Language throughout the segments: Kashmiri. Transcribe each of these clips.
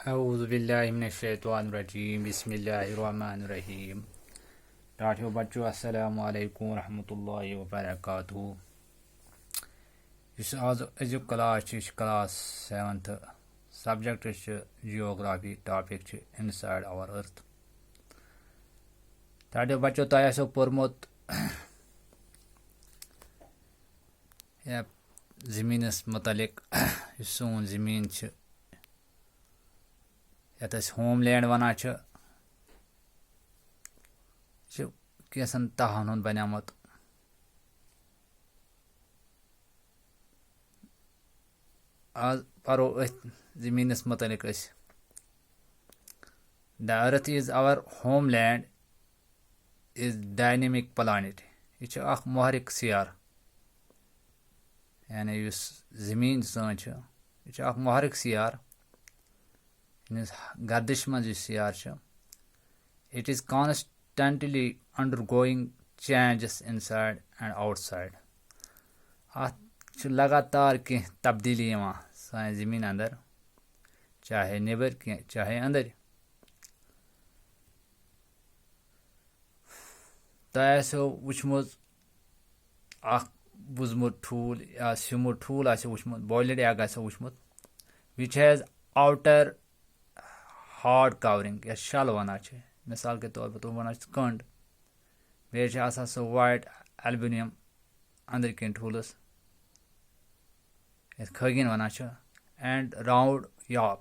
أعوذ بالله من الشيطان الرجيم بسم الله الرحمن الرحيم ٹاٹھیو بچو السلام علیکم ورحمۃ اللہ وبرکاتہ یُس آز أزیُک کلاس چھُ یہِ چھُ کلاس 7th سبجیکٹ چھُ جیوگرافی ٹاپِک چھُ اِنسایڈ اور أرتھ ٹاٹھیو بچو تۄہہِ آسیو پوٚرمُت زٔمیٖنس متعلق یُس سون زٔمیٖن چھُ یتھ أسۍ ہوم لینڈ ونان چھِ یہِ چھُ کینٛژن تہن ہُنٛد بنیومُت آز پرو أتھۍ زٔمیٖنس متعلق أسۍ د أرتھ از اور ہوم لینڈ از ڈاینمک پلانٹ یہِ چھُ اکھ محرک سیارٕ یعنی یُس زٔمیٖن سٲنۍ چھِ یہِ چھِ اکھ محرک سیارٕ یعنی گردش منٛز یُس سیارٕ چھُ it is constantly undergoing changes inside and outside اتھ چھِ لگاتار کینٛہہ تبدیٖلی یِوان سانہِ زٔمیٖن انٛدر چاہے نیٚبٕرۍ کینٛہہ چاہے أنٛدٕرۍ تۄہہِ آسیو وٕچھمُت اکھ بوٗزمُت ٹھوٗل یا سیوٗمُت ٹھوٗل آسیو وٕچھمُت بویلڈ ایگ آسیو وٕچھمُت وِچ ہیز آوٹر ہارڈ کورنگ یتھ شل ونان چھِ مثال کے طور پر تِم ونان چھِ کنڈ بیٚیہِ چھِ آسان سُہ وایٹ ایلبینیم أنٛدٕرۍ کِنۍ ٹھوٗلس یتھ کھٲگِن ونان چھِ اینڈ راوُنڈ یاپ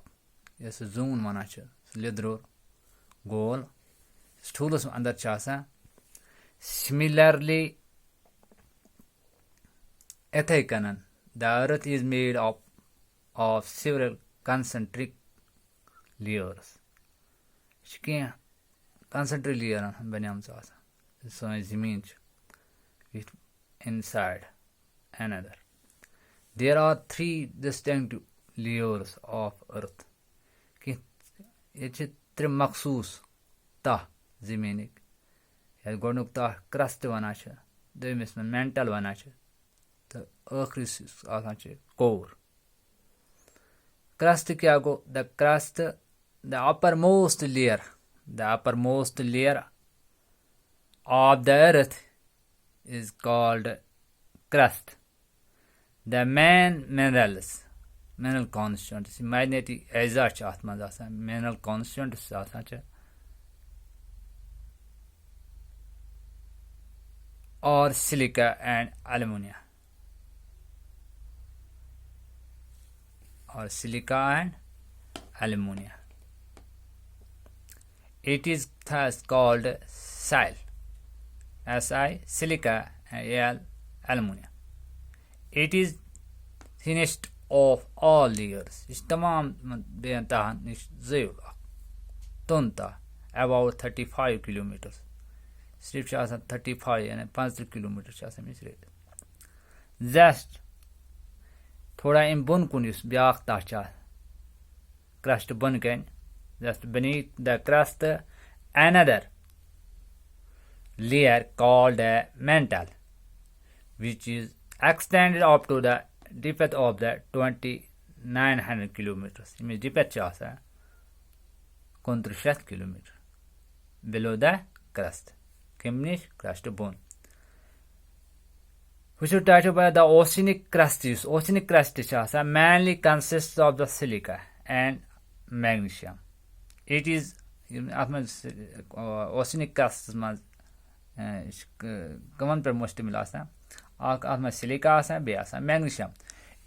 یۄس سُہ زوٗن ونان چھِ سُہ لیٚدروٗر گول یُس ٹھوٗلس انٛدر چھِ آسان سِمِلرلی یِتھے کٔنن the earth is made of several concentric layers یہِ چھِ کینٛہہ کنسنٹرک لیئرن ہُنٛد بنیمٕژ آسان سٲنۍ زٔمیٖن چھِ with inside and other there are 3 distinct layers of earth کینٛہہ ییٚتہِ چھِ 3 مخصوٗص تہہ زٔمیٖنٕکۍ یتھ گۄڈنیُک تہہ کرسٹ ونان چھِ دوٚیمِس منٛز مینٹل ونان چھِ تہٕ ٲخری یُس آسان چھِ کور کرسٹ کیاہ گوٚو the crust the uppermost layer of the earth is called crust. The main mineral constituents معدنیتی اجزا چھِ اتھ منٛز آسان mineral constituents آسان چھِ or silica and alumina. It is thus called soil. Si silica and Al alumina. It is thinnest of all layers. یہِ چھُ تمام بیٚین تہن نِش زٲیُل اکھ توٚن تہہ about 35 kilometers. صرف چھِ آسان 35 یعنی 35 کِلوٗمیٖٹر چھِ آسان أمِس رٔٹِتھ زسٹ تھوڑا اَمہِ بۄن کُن یُس بیٛاکھ تہہ چھُ کرسٹ بۄنہٕ کَنۍ just beneath the crust another layer called a mantle which is extended up to the depth of the 2900 kilometers. أمِس depth چھِ آسان 2900 kilometers below the crust. کَمہِ نِش کرسٹ بۄن وٕچھو ٹاٹھیو بھایا د اوسینِک کرسٹ یُس اوسینِک کرسٹ چھِ آسان mainly consist of the silica and magnesium it is اتھ منٛز اوسینِک کرسٹس منٛز کٕمن پٮ۪ٹھ مُشتمل آسان اکھ اتھ منٛز سِلِکا آسان بیٚیہِ آسان magnesium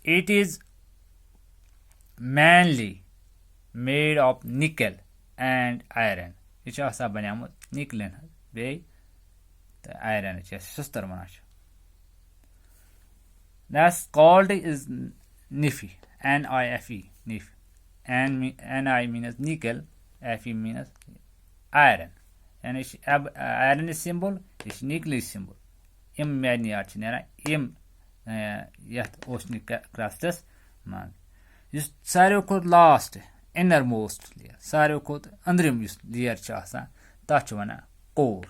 it is mainly made of nickel and iron یہِ چھُ آسان بنیومُت نِکلہِ ہُنٛد بیٚیہِ تہٕ آیرنٕچ یۄس شستٕر ونان چھِ Thus called is Nife, N-I-F-E, Nife. N-I means nickel, F-E means iron. And iron is symbol, it's nickel is symbol. Im magniyat چھِ نیران im یتھ اوسنِک کرسٹس منٛز یُس ساروٕے کھۄتہٕ لاسٹ اِنر موسٹ لیئر ساروٕے کھۄتہٕ أنٛدرِم یُس لیئر چھُ آسان تتھ چھِ ونان کور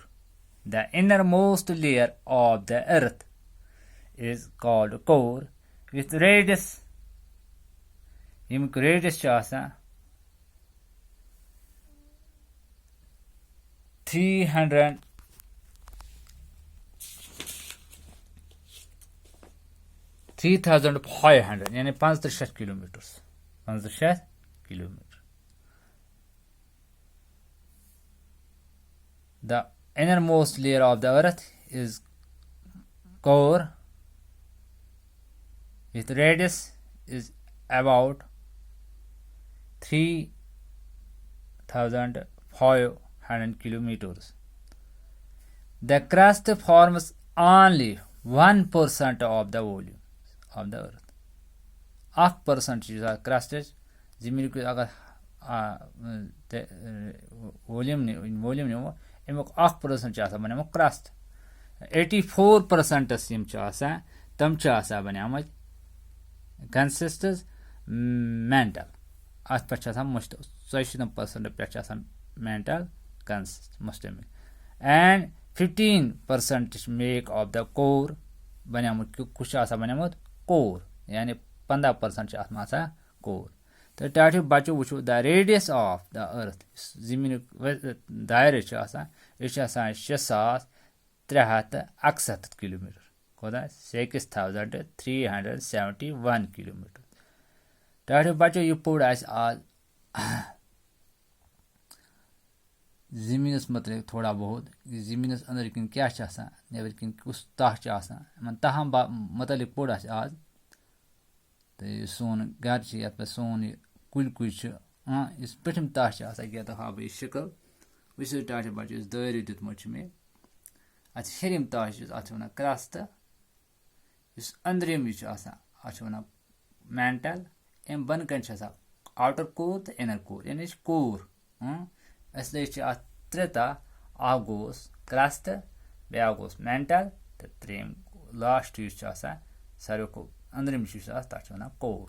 The innermost layer of the earth is called core with radius ییٚمیُک radius چھُ آسان 300 3500 यानी 500 kilometers 500 kilometers. The innermost layer of the earth is core. Its radius is about 3500 kilometers. The crust forms only 1% of the volume of the earth. 1% crust जमीन को अगर वॉल्यूम निमो अमुक 1% बने crust 84% तम बने consists mantle अत पे मुश्त 40% पे mantle consist मुश्तमिल and 15% make of the core बने कुछ बने core यानी 15% core. तो टाटू बचो वुचो the radius of the earth जमीन दायरे 6361 किलोमीटर कोदा 6371 किलोमीटर. टाटू बचो यह पोड़ आज जमीन मतलब थोड़ा बहुत जमीन अंदर किन क्या नबर किन कुछ तह तह मतलब पोड़ आज तो सोन घर पे सोन कुल इस पठम तह तो हा बह शिकल वो टाट बचो दायरे दुतमुत मे अत हेरम तह अत वन क्रस्ट इस अंदरम यह वन मैंटल अम बन कन आउटर कोर तो इनर कोर यानी कोर इसलिए अत त्रे तह अख गोस क्रस्ट ब्या गोस मैंटल तो त्रेम लास्ट सारे को अंदरम तथ वन कोर.